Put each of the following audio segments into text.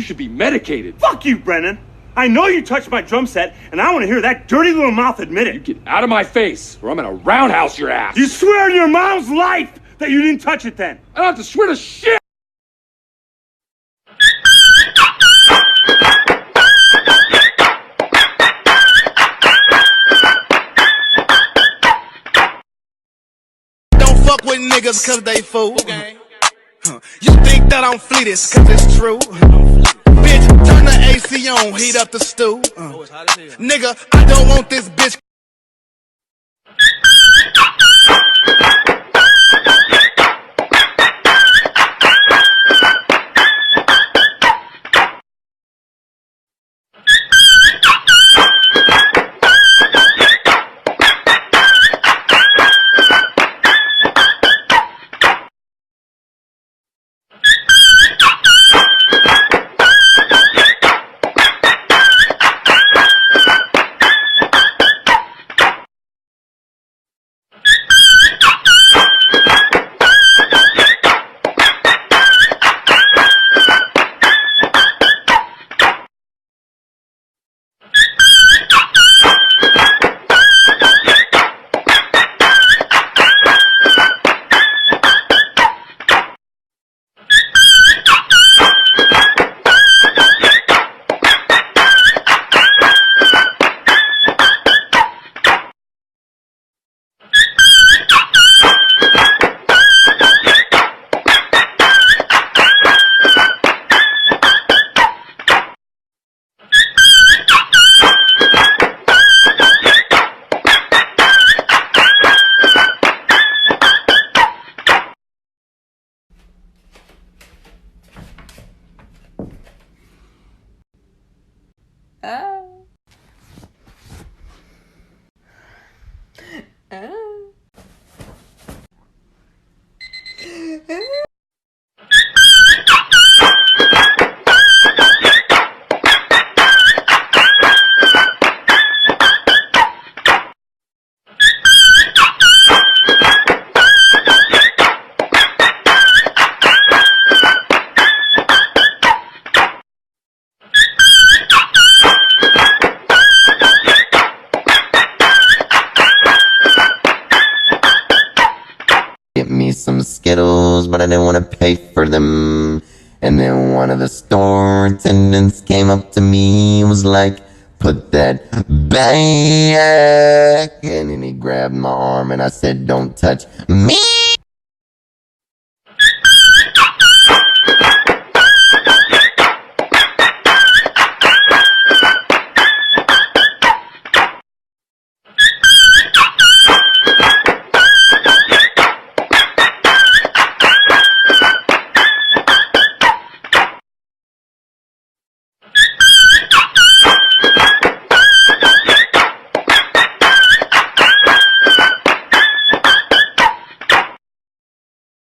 should be medicated. Fuck you, Brennan. I know you touched my drum set, and I want to hear that dirty little mouth admit it. You get out of my face, or I'm gonna roundhouse your ass. You swear on your mom's life that you didn't touch it then. I don't have to swear to shit. Don't fuck with niggas cause they fool. You think that I'm fleetest cause it's true. Bitch, turn the AC on, heat up the stew. Nigga, I don't want this bitch. Get me some Skittles, but I didn't want to pay for them. And then one of the store attendants came up to me and was like, put that back. And then he grabbed my arm and I said, don't touch me.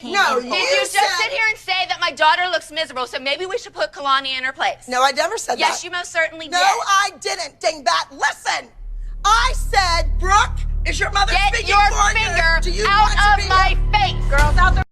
No, Did you just sit here and say that my daughter looks miserable, so maybe we should put Kalani in her place? No, I never said that. Yes, you most certainly did. No, I didn't, dingbat. Listen, I said, Brooke, is your mother speaking Get your for you? finger Do you out want to of be my face. Girls out there.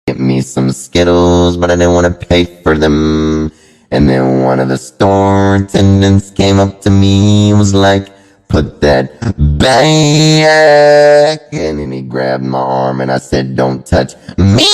Get me some Skittles, but I didn't want to pay for them. And then one of the store attendants came up to me and was like, put that back. And then he grabbed my arm and I said, don't touch me.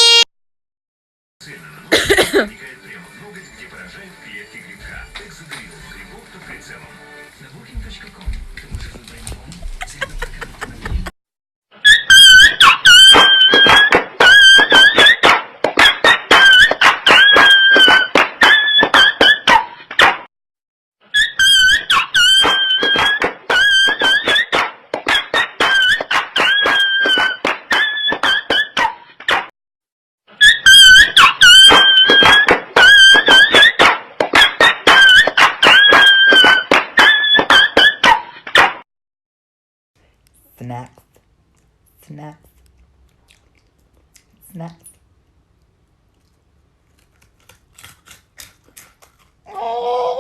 Snaps. Oh.